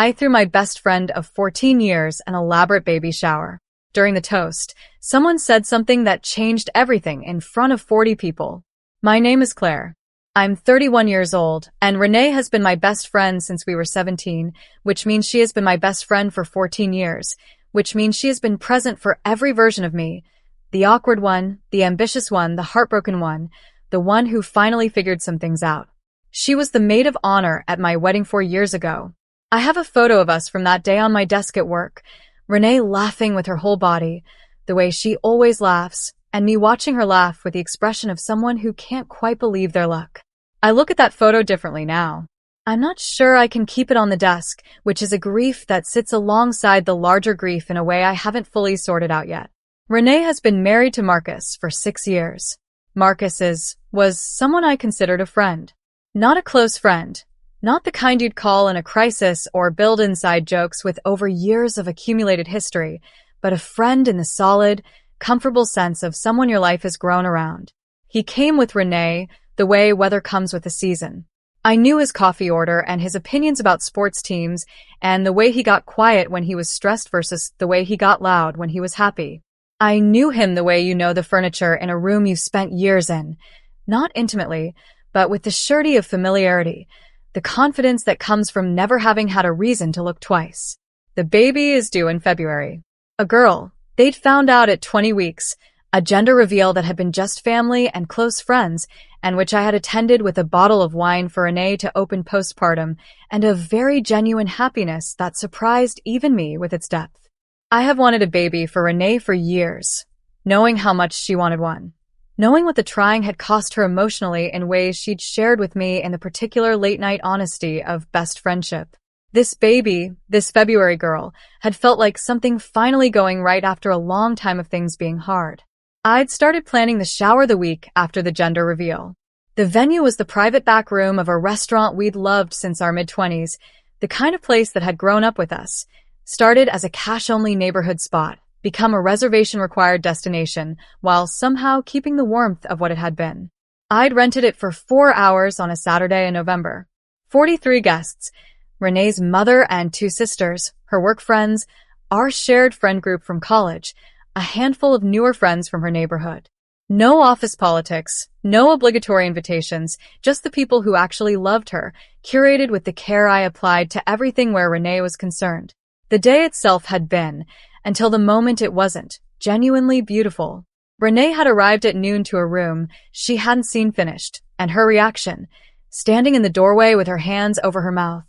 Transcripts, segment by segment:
I threw my best friend of 14 years an elaborate baby shower. During the toast, someone said something that changed everything in front of 40 people. My name is Claire. I'm 31 years old, and Renee has been my best friend since we were 17, which means she has been my best friend for 14 years, which means she has been present for every version of me. The awkward one, the ambitious one, the heartbroken one, the one who finally figured some things out. She was the maid of honor at my wedding 4 years ago. I have a photo of us from that day on my desk at work. Renee laughing with her whole body, the way she always laughs, and me watching her laugh with the expression of someone who can't quite believe their luck. I look at that photo differently now. I'm not sure I can keep it on the desk, which is a grief that sits alongside the larger grief in a way I haven't fully sorted out yet. Renee has been married to Marcus for 6 years. Marcus was someone I considered a friend. Not a close friend. Not the kind you'd call in a crisis or build inside jokes with over years of accumulated history, but a friend in the solid, comfortable sense of someone your life has grown around. He came with Renee the way weather comes with the season. I knew his coffee order and his opinions about sports teams and the way he got quiet when he was stressed versus the way he got loud when he was happy. I knew him the way you know the furniture in a room you've spent years in. Not intimately, but with the surety of familiarity. The confidence that comes from never having had a reason to look twice. The baby is due in February. A girl. They'd found out at 20 weeks. A gender reveal that had been just family and close friends, and which I had attended with a bottle of wine for Renee to open postpartum, and a very genuine happiness that surprised even me with its depth. I have wanted a baby for Renee for years, knowing how much she wanted one. Knowing what the trying had cost her emotionally in ways she'd shared with me in the particular late-night honesty of best friendship. This baby, this February girl, had felt like something finally going right after a long time of things being hard. I'd started planning the shower the week after the gender reveal. The venue was the private back room of a restaurant we'd loved since our mid-20s, the kind of place that had grown up with us. Started as a cash-only neighborhood spot, become a reservation-required destination, while somehow keeping the warmth of what it had been. I'd rented it for 4 hours on a Saturday in November. 43 guests, Renee's mother and 2 sisters, her work friends, our shared friend group from college, a handful of newer friends from her neighborhood. No office politics, no obligatory invitations, just the people who actually loved her, curated with the care I applied to everything where Renee was concerned. The day itself had been, until the moment it wasn't, genuinely beautiful. Renee had arrived at noon to a room she hadn't seen finished, and her reaction, standing in the doorway with her hands over her mouth,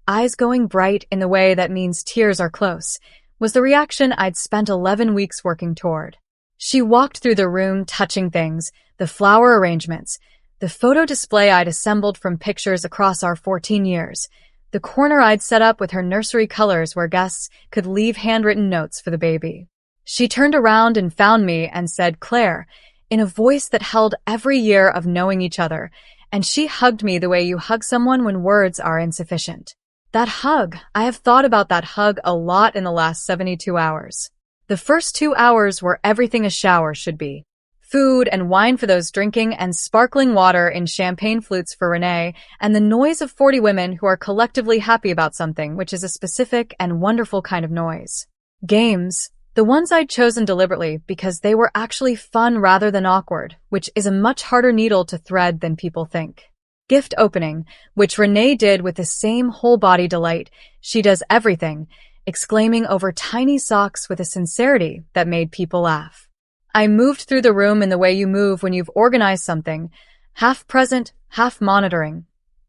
eyes going bright in the way that means tears are close, was the reaction I'd spent 11 weeks working toward. She walked through the room touching things, the flower arrangements, the photo display I'd assembled from pictures across our 14 years, the corner I'd set up with her nursery colors where guests could leave handwritten notes for the baby. She turned around and found me and said, "Claire," in a voice that held every year of knowing each other, and she hugged me the way you hug someone when words are insufficient. That hug, I have thought about that hug a lot in the last 72 hours. The first 2 hours were everything a shower should be. Food and wine for those drinking and sparkling water in champagne flutes for Renee, and the noise of 40 women who are collectively happy about something, which is a specific and wonderful kind of noise. Games, the ones I'd chosen deliberately because they were actually fun rather than awkward, which is a much harder needle to thread than people think. Gift opening, which Renee did with the same whole-body delight. She does everything, exclaiming over tiny socks with a sincerity that made people laugh. I moved through the room in the way you move when you've organized something, half present, half monitoring,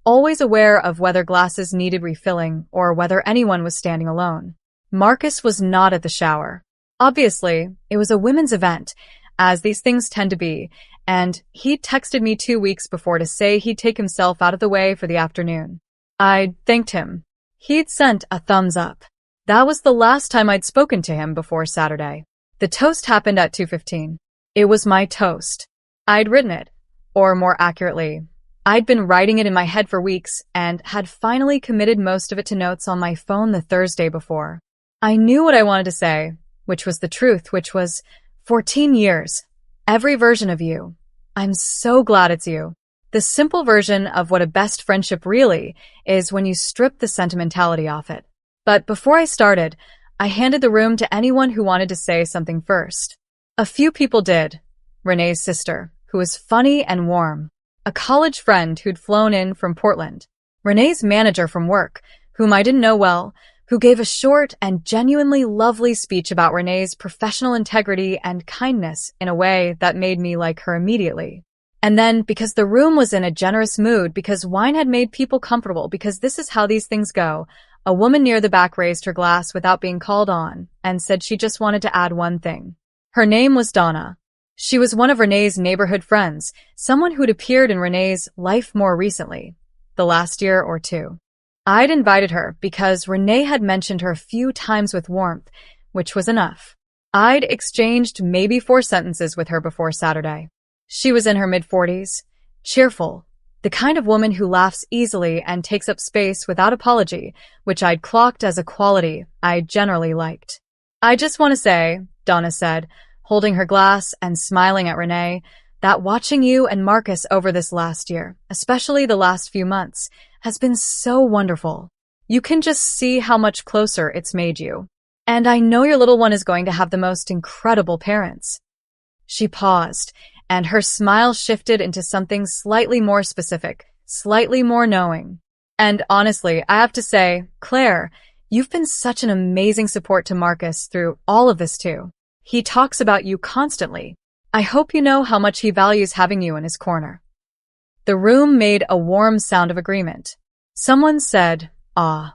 always aware of whether glasses needed refilling or whether anyone was standing alone. Marcus was not at the shower. Obviously, it was a women's event, as these things tend to be, and he'd texted me 2 weeks before to say he'd take himself out of the way for the afternoon. I thanked him. He'd sent a thumbs up. That was the last time I'd spoken to him before Saturday. The toast happened at 2:15. It was my toast. I'd written it, or more accurately, I'd been writing it in my head for weeks and had finally committed most of it to notes on my phone the Thursday before. I knew what I wanted to say, which was the truth, which was 14 years. Every version of you. I'm so glad it's you. The simple version of what a best friendship really is when you strip the sentimentality off it. But before I started, I handed the room to anyone who wanted to say something first. A few people did. Renee's sister, who was funny and warm. A college friend who'd flown in from Portland. Renee's manager from work, whom I didn't know well, who gave a short and genuinely lovely speech about Renee's professional integrity and kindness in a way that made me like her immediately. And then, because the room was in a generous mood, because wine had made people comfortable, because this is how these things go, a woman near the back raised her glass without being called on and said she just wanted to add one thing. Her name was Donna. She was one of Renee's neighborhood friends, someone who'd appeared in Renee's life more recently, the last year or two. I'd invited her because Renee had mentioned her a few times with warmth, which was enough. I'd exchanged maybe 4 sentences with her before Saturday. She was in her mid-40s, cheerful, the kind of woman who laughs easily and takes up space without apology, which I'd clocked as a quality I generally liked. "I just want to say," Donna said, holding her glass and smiling at Renee, "that watching you and Marcus over this last year, especially the last few months, has been so wonderful. You can just see how much closer it's made you. And I know your little one is going to have the most incredible parents." She paused, and her smile shifted into something slightly more specific, slightly more knowing. "And honestly, I have to say, Claire, you've been such an amazing support to Marcus through all of this too. He talks about you constantly. I hope you know how much he values having you in his corner." The room made a warm sound of agreement. Someone said, "Ah."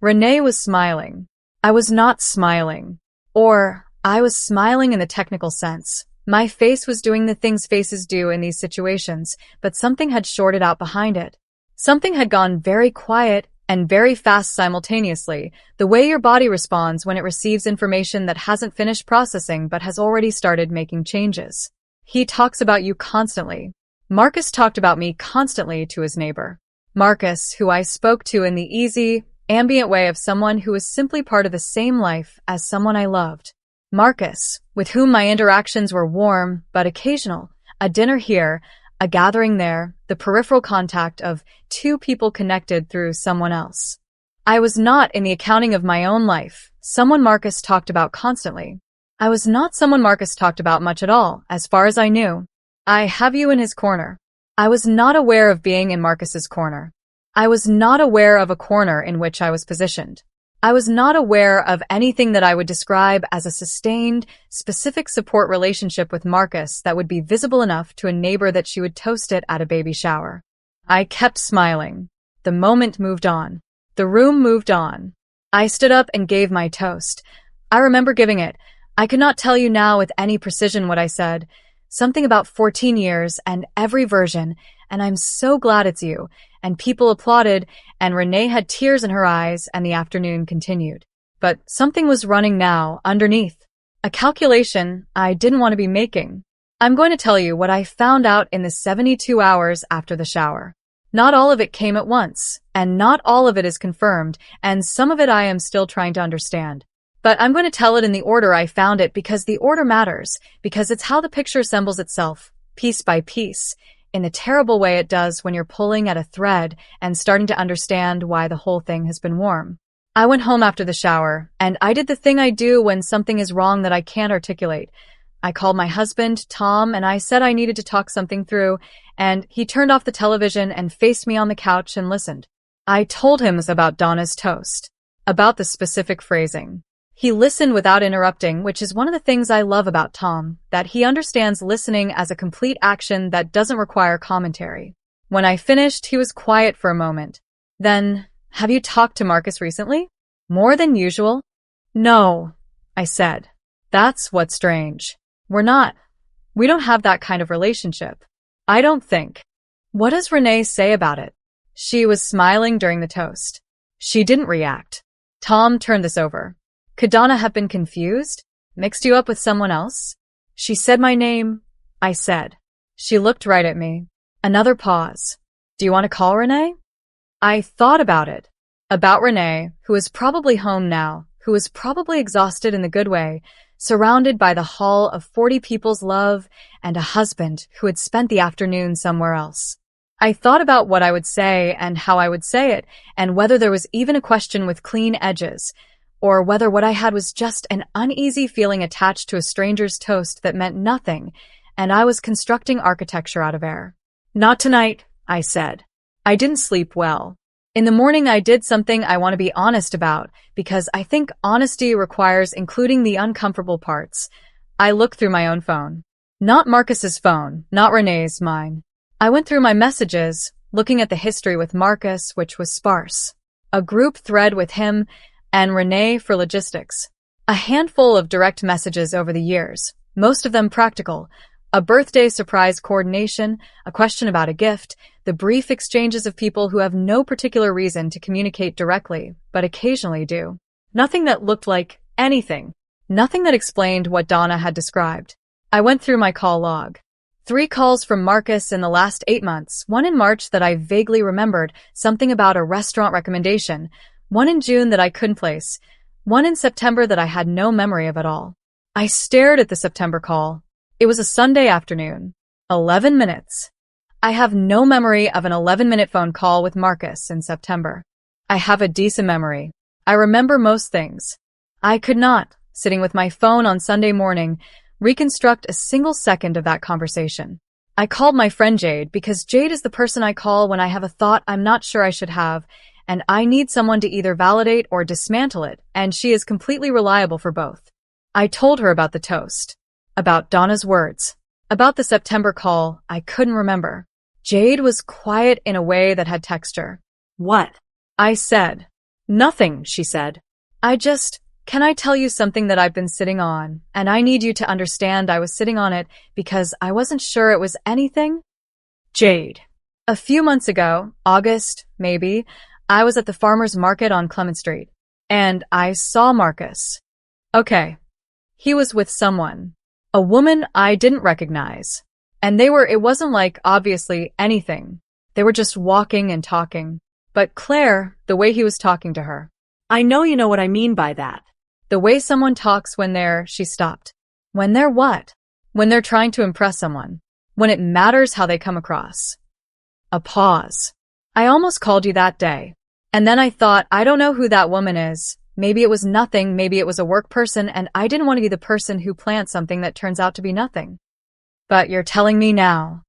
Renee was smiling. I was not smiling. Or, I was smiling in the technical sense. My face was doing the things faces do in these situations, but something had shorted out behind it. Something had gone very quiet and very fast simultaneously, the way your body responds when it receives information that hasn't finished processing but has already started making changes. He talks about you constantly. Marcus talked about me constantly to his neighbor. Marcus, who I spoke to in the easy, ambient way of someone who was simply part of the same life as someone I loved. Marcus, with whom my interactions were warm but occasional, a dinner here, a gathering there, the peripheral contact of 2 people connected through someone else. I was not in the accounting of my own life, someone Marcus talked about constantly. I was not someone Marcus talked about much at all, as far as I knew. I have you in his corner. I was not aware of being in Marcus's corner. I was not aware of a corner in which I was positioned. I was not aware of anything that I would describe as a sustained, specific support relationship with Marcus that would be visible enough to a neighbor that she would toast it at a baby shower. I kept smiling. The moment moved on. The room moved on. I stood up and gave my toast. I remember giving it. I could not tell you now with any precision what I said. Something about 14 years and every version, and I'm so glad it's you. And people applauded, and Renee had tears in her eyes, and the afternoon continued. But something was running now, underneath. A calculation I didn't want to be making. I'm going to tell you what I found out in the 72 hours after the shower. Not all of it came at once, and not all of it is confirmed, and some of it I am still trying to understand. But I'm going to tell it in the order I found it because the order matters, because it's how the picture assembles itself, piece by piece, in the terrible way it does when you're pulling at a thread and starting to understand why the whole thing has been warm. I went home after the shower, and I did the thing I do when something is wrong that I can't articulate. I called my husband, Tom, and I said I needed to talk something through, and he turned off the television and faced me on the couch and listened. I told him about Donna's toast, about the specific phrasing. He listened without interrupting, which is one of the things I love about Tom, that he understands listening as a complete action that doesn't require commentary. When I finished, he was quiet for a moment. Then, "Have you talked to Marcus recently? More than usual?" "No," I said. "That's what's strange. We don't have that kind of relationship. I don't think." "What does Renee say about it?" She was smiling during the toast. She didn't react. Tom turned this over. "Could Donna have been confused? Mixed you up with someone else?" "She said my name," I said. She looked right at me. Another pause. "Do you want to call Renee?" I thought about it. About Renee, who is probably home now, who is probably exhausted in the good way, surrounded by the hall of 40 people's love and a husband who had spent the afternoon somewhere else. I thought about what I would say and how I would say it, and whether there was even a question with clean edges, or whether what I had was just an uneasy feeling attached to a stranger's toast that meant nothing, and I was constructing architecture out of air. Not tonight, I said. I didn't sleep well. In the morning, I did something I want to be honest about, because I think honesty requires including the uncomfortable parts. I looked through my own phone. Not Marcus's phone, not Renee's, mine. I went through my messages, looking at the history with Marcus, which was sparse. A group thread with him and Renee for logistics. A handful of direct messages over the years, most of them practical. A birthday surprise coordination, a question about a gift, the brief exchanges of people who have no particular reason to communicate directly, but occasionally do. Nothing that looked like anything. Nothing that explained what Donna had described. I went through my call log. 3 calls from Marcus in the last 8 months, one in March that I vaguely remembered, something about a restaurant recommendation, one in June that I couldn't place, one in September that I had no memory of at all. I stared at the September call. It was a Sunday afternoon. 11 minutes. I have no memory of an 11-minute phone call with Marcus in September. I have a decent memory. I remember most things. I could not, sitting with my phone on Sunday morning, reconstruct a single second of that conversation. I called my friend Jade because Jade is the person I call when I have a thought I'm not sure I should have, and I need someone to either validate or dismantle it, and she is completely reliable for both. I told her about the toast, about Donna's words, about the September call I couldn't remember. Jade was quiet in a way that had texture. What? I said. Nothing, she said. Can I tell you something that I've been sitting on, and I need you to understand I was sitting on it because I wasn't sure it was anything? Jade. A few months ago, August, maybe, I was at the farmer's market on Clement Street, and I saw Marcus. Okay. He was with someone. A woman I didn't recognize. And it wasn't like, obviously, anything. They were just walking and talking. But Claire, the way he was talking to her. I know you know what I mean by that. The way someone talks she stopped. When they're what? When they're trying to impress someone. When it matters how they come across. A pause. I almost called you that day. And then I thought, I don't know who that woman is. Maybe it was nothing, maybe it was a work person, and I didn't want to be the person who plants something that turns out to be nothing. But you're telling me now.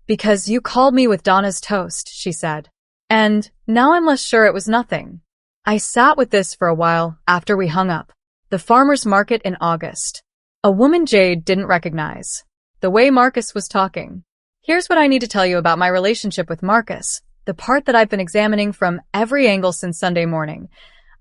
Because you called me with Donna's toast, she said. And now I'm less sure it was nothing. I sat with this for a while after we hung up. The farmer's market in August. A woman Jade didn't recognize. The way Marcus was talking. Here's what I need to tell you about my relationship with Marcus. The part that I've been examining from every angle since Sunday morning.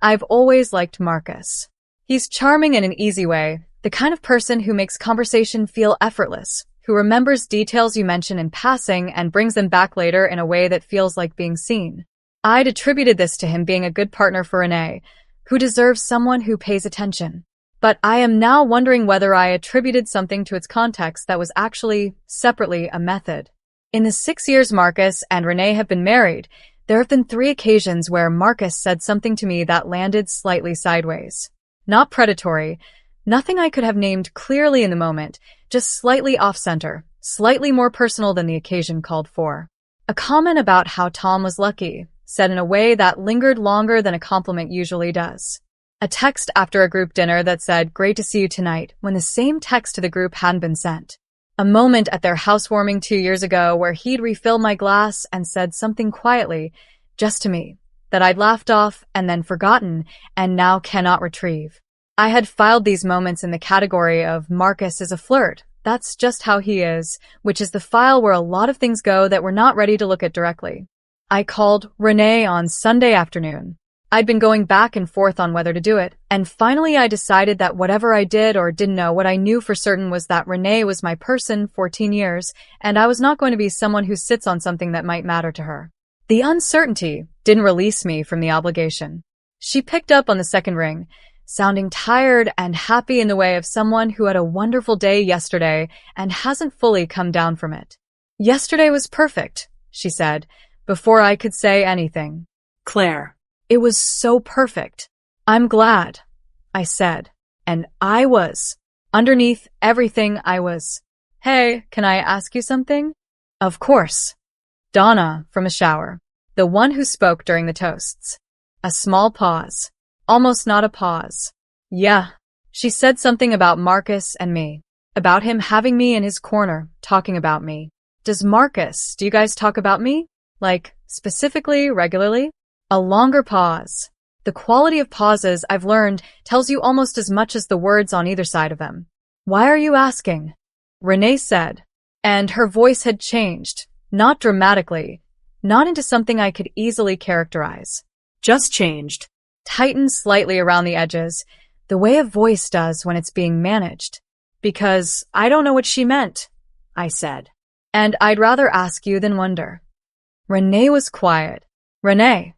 I've always liked Marcus. He's charming in an easy way, the kind of person who makes conversation feel effortless, who remembers details you mention in passing and brings them back later in a way that feels like being seen. I'd attributed this to him being a good partner for Renee, who deserves someone who pays attention. But I am now wondering whether I attributed something to its context that was actually, separately, a method. In the 6 years Marcus and Renee have been married, there have been 3 occasions where Marcus said something to me that landed slightly sideways. Not predatory, nothing I could have named clearly in the moment, just slightly off-center, slightly more personal than the occasion called for. A comment about how Tom was lucky, said in a way that lingered longer than a compliment usually does. A text after a group dinner that said, "Great to see you tonight," when the same text to the group hadn't been sent. A moment at their housewarming 2 years ago where he'd refilled my glass and said something quietly, just to me, that I'd laughed off and then forgotten and now cannot retrieve. I had filed these moments in the category of Marcus is a flirt. That's just how he is, which is the file where a lot of things go that we're not ready to look at directly. I called Renee on Sunday afternoon. I'd been going back and forth on whether to do it, and finally I decided that whatever I did or didn't know, what I knew for certain was that Renee was my person 14 years, and I was not going to be someone who sits on something that might matter to her. The uncertainty didn't release me from the obligation. She picked up on the second ring, sounding tired and happy in the way of someone who had a wonderful day yesterday and hasn't fully come down from it. "Yesterday was perfect," she said, before I could say anything. "Claire, it was so perfect." "I'm glad," I said. And I was. Underneath everything I was. "Hey, can I ask you something?" "Of course." Donna, from a shower. The one who spoke during the toasts. A small pause. Almost not a pause. Yeah. She said something about Marcus and me. About him having me in his corner, talking about me. Do you guys talk about me? Like, specifically, regularly? A longer pause. The quality of pauses, I've learned, tells you almost as much as the words on either side of them. Why are you asking? Renee said. And her voice had changed. Not dramatically. Not into something I could easily characterize. Just changed. Tightened slightly around the edges, the way a voice does when it's being managed. Because I don't know what she meant, I said. And I'd rather ask you than wonder. Renee was quiet. Renee,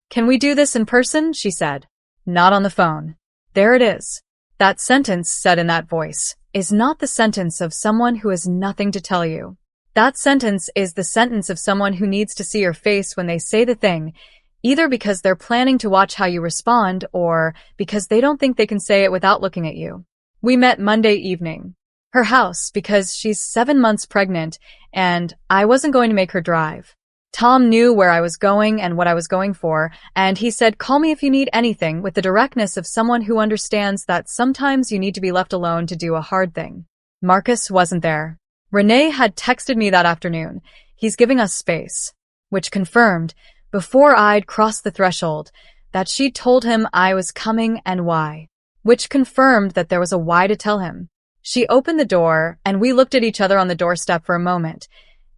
can we do this in person? She said. Not on the phone. There it is. That sentence said in that voice is not the sentence of someone who has nothing to tell you. That sentence is the sentence of someone who needs to see your face when they say the thing, either because they're planning to watch how you respond or because they don't think they can say it without looking at you. We met Monday evening. Her house, because she's 7 months pregnant, and I wasn't going to make her drive. Tom knew where I was going and what I was going for, and he said, call me if you need anything, with the directness of someone who understands that sometimes you need to be left alone to do a hard thing. Marcus wasn't there. Renee had texted me that afternoon. He's giving us space, which confirmed, before I'd crossed the threshold, that she'd told him I was coming and why, which confirmed that there was a why to tell him. She opened the door, and we looked at each other on the doorstep for a moment.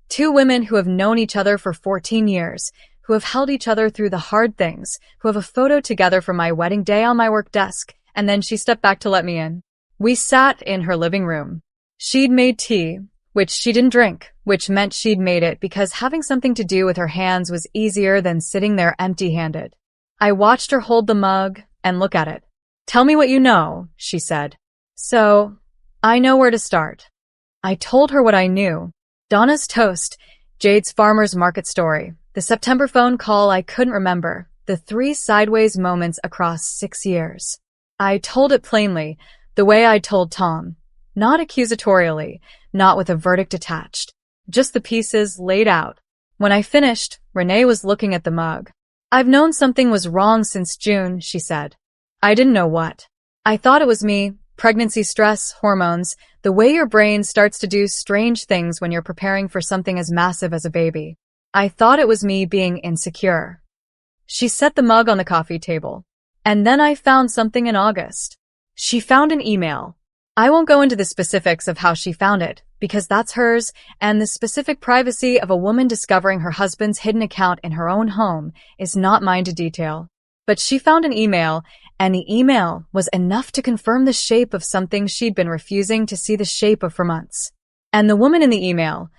Two women who have known each other for 14 years, who have held each other through the hard things, who have a photo together from my wedding day on my work desk, and then she stepped back to let me in. We sat in her living room. She'd made tea, which she didn't drink, which meant she'd made it because having something to do with her hands was easier than sitting there empty-handed. I watched her hold the mug and look at it. Tell me what you know, she said. So, I know where to start. I told her what I knew. Donna's toast, Jade's farmer's market story, the September phone call I couldn't remember, the 3 sideways moments across 6 years. I told it plainly, the way I told Tom. Not accusatorially, not with a verdict attached. Just the pieces laid out. When I finished, Renee was looking at the mug. I've known something was wrong since June, she said. I didn't know what. I thought it was me. Pregnancy stress, hormones, the way your brain starts to do strange things when you're preparing for something as massive as a baby. I thought it was me being insecure. She set the mug on the coffee table. And then I found something in August. She found an email. I won't go into the specifics of how she found it, because that's hers, and the specific privacy of a woman discovering her husband's hidden account in her own home is not mine to detail. But she found an email, and the email was enough to confirm the shape of something she'd been refusing to see the shape of for months. And the woman in the email,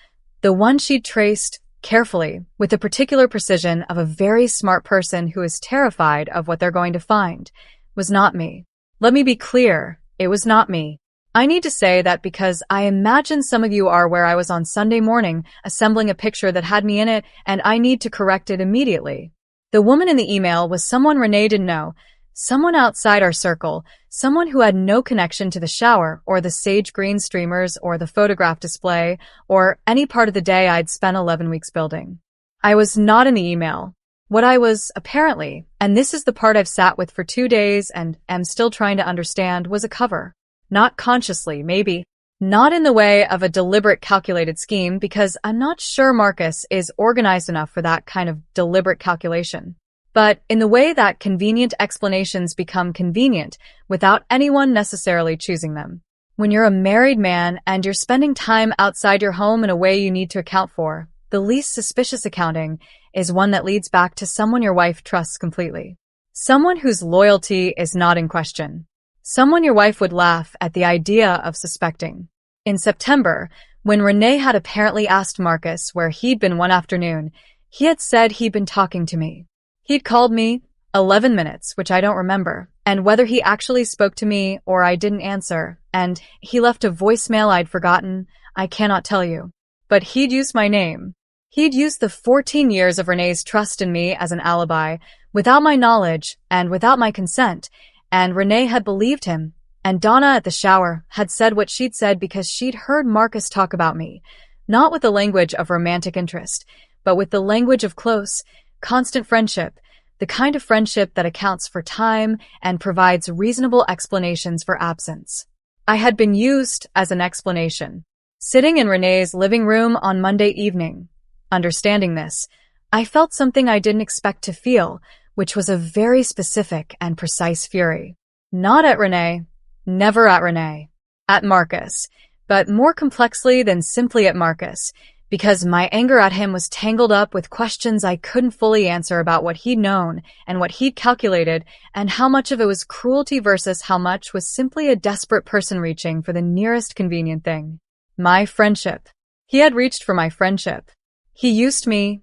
the one she'd traced carefully, with the particular precision of a very smart person who is terrified of what they're going to find, was not me. Let me be clear, it was not me. I need to say that because I imagine some of you are where I was on Sunday morning, assembling a picture that had me in it, and I need to correct it immediately. The woman in the email was someone Renee didn't know, someone outside our circle, someone who had no connection to the shower or the sage green streamers or the photograph display or any part of the day I'd spent 11 weeks building. I was not in the email. What I was, apparently, and this is the part I've sat with for 2 days and am still trying to understand, was a cover. Not consciously, maybe. Not in the way of a deliberate calculated scheme, because I'm not sure Marcus is organized enough for that kind of deliberate calculation. But in the way that convenient explanations become convenient without anyone necessarily choosing them. When you're a married man and you're spending time outside your home in a way you need to account for, the least suspicious accounting is one that leads back to someone your wife trusts completely. Someone whose loyalty is not in question. Someone your wife would laugh at the idea of suspecting. In September, when Renee had apparently asked Marcus where he'd been one afternoon, he had said he'd been talking to me. He'd called me 11 minutes, which I don't remember, and whether he actually spoke to me or I didn't answer, and he left a voicemail I'd forgotten, I cannot tell you. But he'd used my name. He'd used the 14 years of Renee's trust in me as an alibi, without my knowledge and without my consent, and Renee had believed him, and Donna at the shower had said what she'd said because she'd heard Marcus talk about me, not with the language of romantic interest, but with the language of close, constant friendship, the kind of friendship that accounts for time and provides reasonable explanations for absence. I had been used as an explanation. Sitting in Renee's living room on Monday evening, understanding this, I felt something I didn't expect to feel, which was a very specific and precise fury. Not at Renee, never at Renee, at Marcus, but more complexly than simply at Marcus, because my anger at him was tangled up with questions I couldn't fully answer about what he'd known and what he'd calculated, and how much of it was cruelty versus how much was simply a desperate person reaching for the nearest convenient thing. My friendship. He had reached for my friendship. He used me,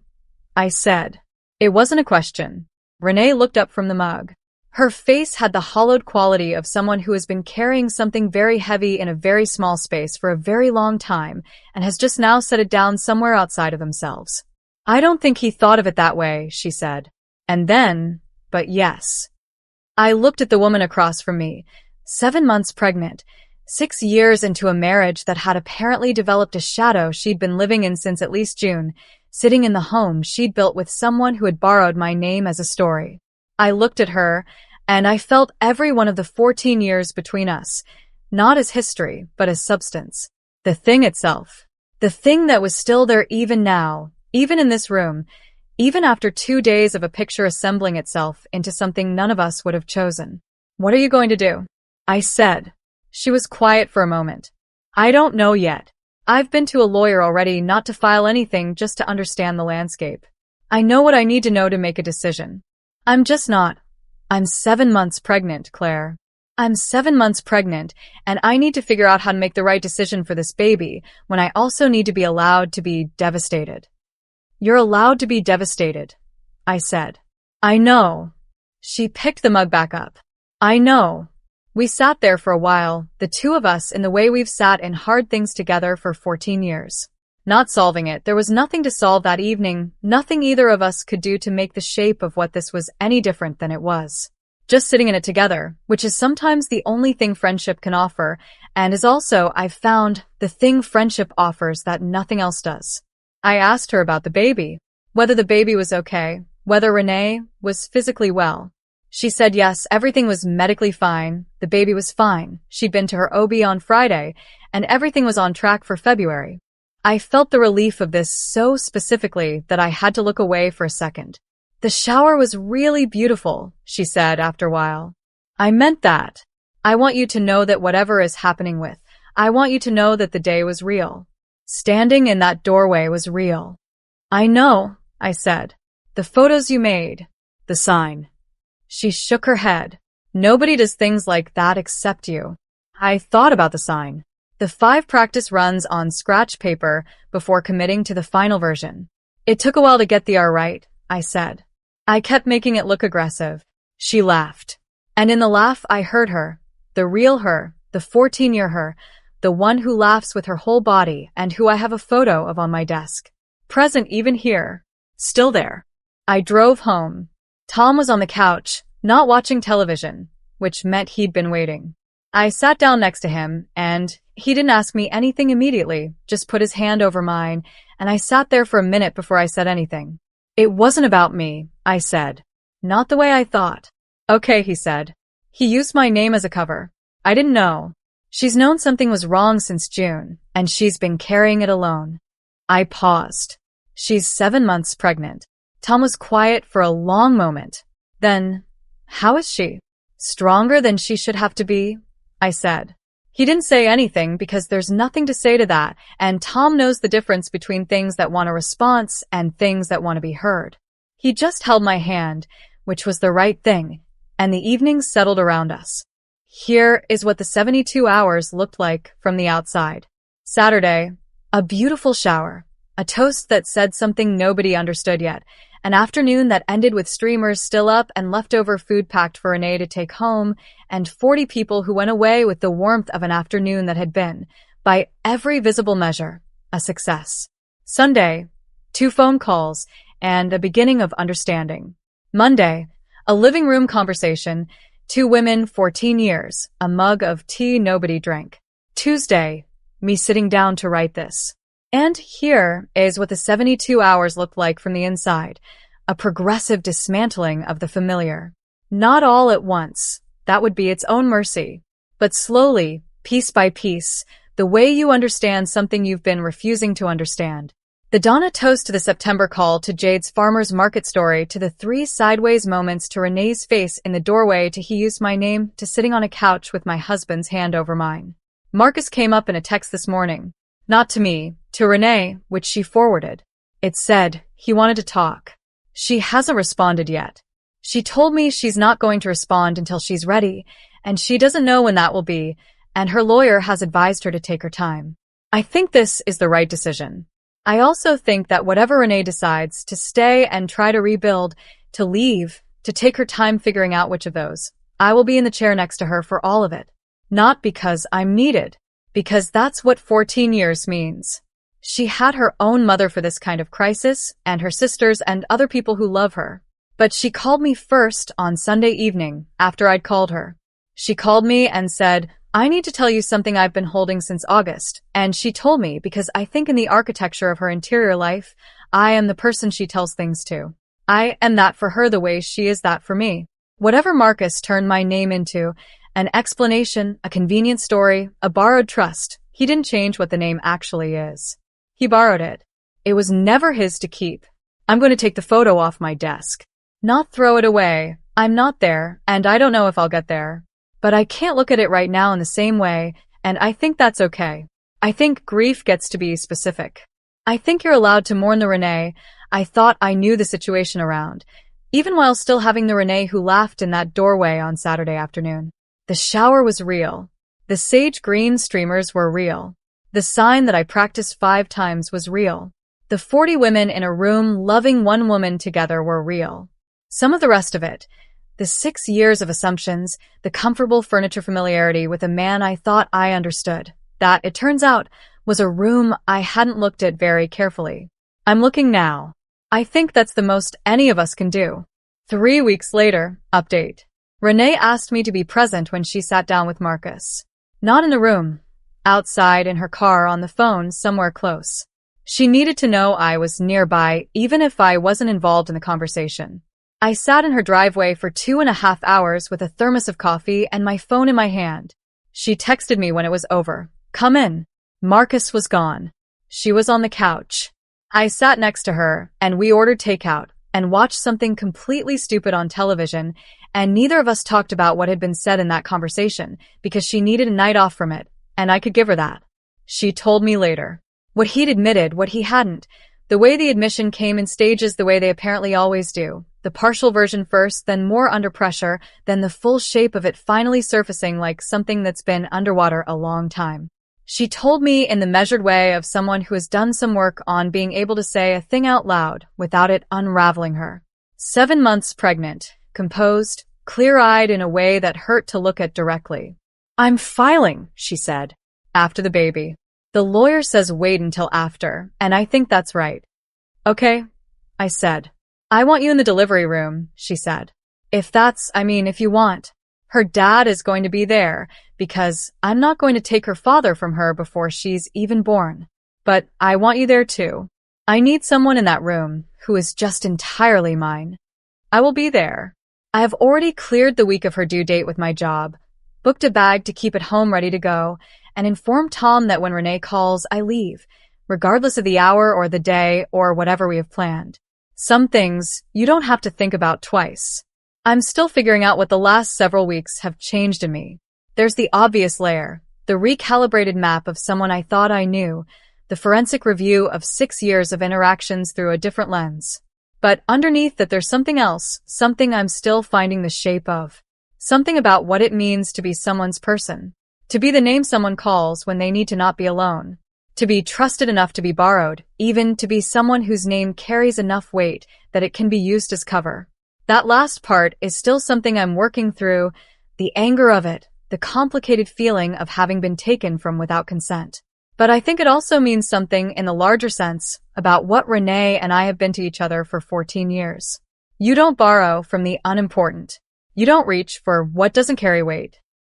I said. It wasn't a question. Renee looked up from the mug. Her face had the hollowed quality of someone who has been carrying something very heavy in a very small space for a very long time and has just now set it down somewhere outside of themselves. I don't think he thought of it that way, she said. And then, but yes. I looked at the woman across from me, 7 months pregnant, 6 years into a marriage that had apparently developed a shadow she'd been living in since at least June, sitting in the home she'd built with someone who had borrowed my name as a story. I looked at her, and I felt every one of the 14 years between us, not as history, but as substance. The thing itself. The thing that was still there even now, even in this room, even after 2 days of a picture assembling itself into something none of us would have chosen. What are you going to do? I said. She was quiet for a moment. I don't know yet. I've been to a lawyer already, not to file anything, just to understand the landscape. I know what I need to know to make a decision. I'm just not. I'm 7 months pregnant, Claire. I'm 7 months pregnant, and I need to figure out how to make the right decision for this baby, when I also need to be allowed to be devastated. You're allowed to be devastated, I said. I know. She picked the mug back up. I know. We sat there for a while, the two of us, in the way we've sat in hard things together for 14 years. Not solving it. There was nothing to solve that evening, nothing either of us could do to make the shape of what this was any different than it was. Just sitting in it together, which is sometimes the only thing friendship can offer, and is also, I've found, the thing friendship offers that nothing else does. I asked her about the baby, whether the baby was okay, whether Renee was physically well. She said yes, everything was medically fine, the baby was fine, she'd been to her OB on Friday, and everything was on track for February. I felt the relief of this so specifically that I had to look away for a second. The shower was really beautiful, she said after a while. I meant that. I want you to know that whatever is happening with, I want you to know that the day was real. Standing in that doorway was real. I know, I said. The photos you made. The sign. She shook her head. Nobody does things like that except you. I thought about the sign. The 5 practice runs on scratch paper before committing to the final version. It took a while to get the R right, I said. I kept making it look aggressive. She laughed. And in the laugh I heard her, the real her, the 14-year her, the one who laughs with her whole body and who I have a photo of on my desk. Present even here. Still there. I drove home. Tom was on the couch, not watching television, which meant he'd been waiting. I sat down next to him, and he didn't ask me anything immediately, just put his hand over mine, and I sat there for a minute before I said anything. It wasn't about me, I said. Not the way I thought. Okay, he said. He used my name as a cover. I didn't know. She's known something was wrong since June, and she's been carrying it alone. I paused. She's 7 months pregnant. Tom was quiet for a long moment. Then, how is she? Stronger than she should have to be? I said. He didn't say anything because there's nothing to say to that, and Tom knows the difference between things that want a response and things that want to be heard. He just held my hand, which was the right thing, and the evening settled around us. Here is what the 72 hours looked like from the outside. Saturday, a beautiful shower, a toast that said something nobody understood yet, an afternoon that ended with streamers still up and leftover food packed for Renee to take home, and 40 people who went away with the warmth of an afternoon that had been, by every visible measure, a success. Sunday, 2 phone calls, and a beginning of understanding. Monday, a living room conversation, 2 women, 14 years, a mug of tea nobody drank. Tuesday, me sitting down to write this. And here is what the 72 hours looked like from the inside. A progressive dismantling of the familiar. Not all at once. That would be its own mercy. But slowly, piece by piece, the way you understand something you've been refusing to understand. The Donna toast to the September call to Jade's farmer's market story to the 3 sideways moments to Renee's face in the doorway to he used my name to sitting on a couch with my husband's hand over mine. Marcus came up in a text this morning. Not to me, to Renee, which she forwarded. It said he wanted to talk. She hasn't responded yet. She told me she's not going to respond until she's ready, and she doesn't know when that will be, and her lawyer has advised her to take her time. I think this is the right decision. I also think that whatever Renee decides, to stay and try to rebuild, to leave, to take her time figuring out which of those, I will be in the chair next to her for all of it. Not because I'm needed, because that's what 14 years means. She had her own mother for this kind of crisis, and her sisters and other people who love her. But she called me first on Sunday evening, after I'd called her. She called me and said, I need to tell you something I've been holding since August, and she told me because I think in the architecture of her interior life, I am the person she tells things to. I am that for her the way she is that for me. Whatever Marcus turned my name into, an explanation, a convenient story, a borrowed trust, he didn't change what the name actually is. He borrowed it. It was never his to keep. I'm going to take the photo off my desk. Not throw it away. I'm not there, and I don't know if I'll get there. But I can't look at it right now in the same way, and I think that's okay. I think grief gets to be specific. I think you're allowed to mourn the Renee I thought I knew the situation around, even while still having the Renee who laughed in that doorway on Saturday afternoon. The shower was real. The sage green streamers were real. The sign that I practiced 5 times was real. The 40 women in a room loving one woman together were real. Some of the rest of it, the 6 years of assumptions, the comfortable furniture familiarity with a man I thought I understood, that, it turns out, was a room I hadn't looked at very carefully. I'm looking now. I think that's the most any of us can do. 3 weeks later, update. Renee asked me to be present when she sat down with Marcus. Not in the room. Outside in her car on the phone somewhere close. She needed to know I was nearby even if I wasn't involved in the conversation. I sat in her driveway for 2.5 hours with a thermos of coffee and my phone in my hand. She texted me when it was over. Come in. Marcus was gone. She was on the couch. I sat next to her and we ordered takeout and watched something completely stupid on television, and neither of us talked about what had been said in that conversation because she needed a night off from it, and I could give her that. She told me later. What he'd admitted, what he hadn't. The way the admission came in stages the way they apparently always do. The partial version first, then more under pressure, then the full shape of it finally surfacing like something that's been underwater a long time. She told me in the measured way of someone who has done some work on being able to say a thing out loud without it unraveling her. 7 months pregnant, composed, clear-eyed in a way that hurt to look at directly. I'm filing, she said, after the baby. The lawyer says wait until after, and I think that's right. Okay, I said. I want you in the delivery room, she said. If you want. Her dad is going to be there, because I'm not going to take her father from her before she's even born. But I want you there too. I need someone in that room who is just entirely mine. I will be there. I have already cleared the week of her due date with my job, booked a bag to keep at home ready to go, and informed Tom that when Renee calls, I leave, regardless of the hour or the day or whatever we have planned. Some things you don't have to think about twice. I'm still figuring out what the last several weeks have changed in me. There's the obvious layer, the recalibrated map of someone I thought I knew, the forensic review of 6 years of interactions through a different lens. But underneath that there's something else, something I'm still finding the shape of. Something about what it means to be someone's person. To be the name someone calls when they need to not be alone. To be trusted enough to be borrowed, even to be someone whose name carries enough weight that it can be used as cover. That last part is still something I'm working through, the anger of it, the complicated feeling of having been taken from without consent. But I think it also means something in the larger sense about what Renee and I have been to each other for 14 years. You don't borrow from the unimportant. You don't reach for what doesn't carry weight.